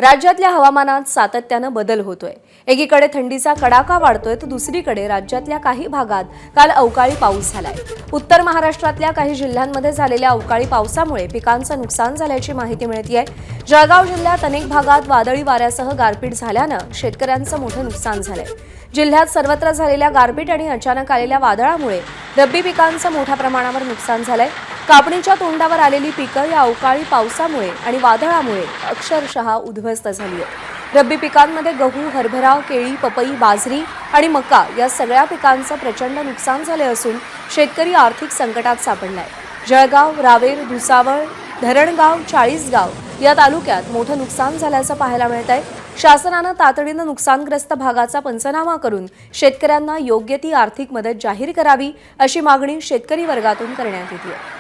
राज्यातल्या हवामानात सातत्यानं बदल होतोय। एकीकडे थंडीचा कडाका वाढतोय तर दुसरीकडे राज्यातल्या काही भागात काल अवकाळी पाऊस झालाय। उत्तर महाराष्ट्रातल्या काही जिल्ह्यांमध्ये झालेल्या अवकाळी पावसामुळे पिकांचं नुकसान झाल्याची माहिती मिळतेय। जळगाव जिल्ह्यात अनेक भागात वादळी वाऱ्यासह गारपीट झाल्यानं शेतकऱ्यांचं मोठं नुकसान झालंय। जिल्ह्यात सर्वत्र झालेल्या गारपीट आणि अचानक आलेल्या वादळामुळे रब्बी पिकांचं मोठ्या प्रमाणावर नुकसान झालंय। कापणीच्या तोंडावर आलेली पिकं या अवकाळी पावसामुळे आणि वादळामुळे अक्षरशः उद्ध्वस्त झाली आहेत। रब्बी पिकांमध्ये गहू, हरभरा, केळी, पपई, बाजरी आणि मका या सगळ्या पिकांचं प्रचंड नुकसान झाले असून शेतकरी आर्थिक संकटात सापडलाय। जळगाव, रावेर, भुसावळ, धरणगाव, चाळीसगाव या तालुक्यात मोठं नुकसान झाल्याचं पाहायला मिळतंय। शासनानं तातडीनं नुकसानग्रस्त भागाचा पंचनामा करून शेतकऱ्यांना योग्य ती आर्थिक मदत जाहीर करावी अशी मागणी शेतकरी वर्गातून करण्यात येते।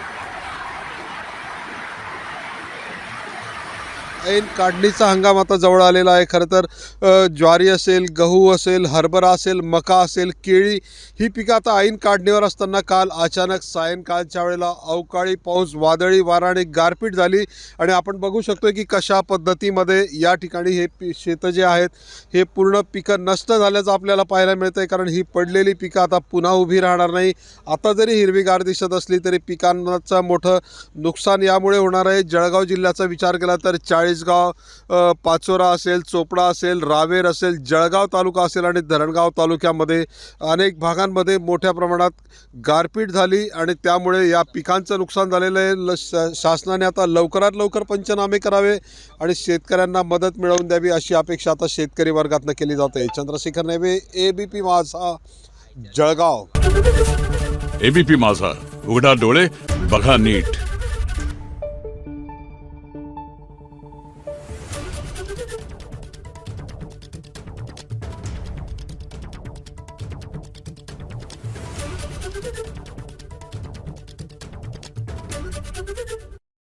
ऐन काढणीचा हंगाम आता जवळ आलेला आहे। खरं तर ज्वारी असेल, गहू असेल, हरभरा असेल, मका असेल, केळी ही पिकं आता ऐन काढणीवर असताना काल अचानक सायंकाळच्या वेळेला अवकाळी पाऊस, वादळी वारा आणि गारपीट झाली आणि आपण बघू शकतो की कशा पद्धतीमध्ये या ठिकाणी हे शेतं जे आहेत हे पूर्ण पिकं नष्ट झाल्याचं आपल्याला पाहायला मिळतं आहे। कारण ही पडलेली पिकं आता पुन्हा उभी राहणार नाही। आता जरी हिरवीगार दिसत असली तरी पिकांचं मोठं नुकसान यामुळे होणार आहे। जळगाव जिल्ह्याचा विचार केला तर चाळीसगाव, पाचोरा असेल, चोपडा असेल, रावेर असेल, जळगाव तालुका असेल आणि धरणगाव तालुक्यामध्ये अनेक भागांमध्ये मोठ्या प्रमाणात गारपीट झाली आणि त्यामुळे या पिकांचं नुकसान झालेलं आहे। शासनाने आता लवकरात लवकर पंचनामे करावे आणि शेतकऱ्यांना मदत मिळवून द्यावी अशी अपेक्षा आता शेतकरी वर्गातनं केली जाते। चंद्रशेखर नेवे, एबीपी माझा, जळगाव। एबीपी माझा, उघडा डोळे बघा नीट। Thank you.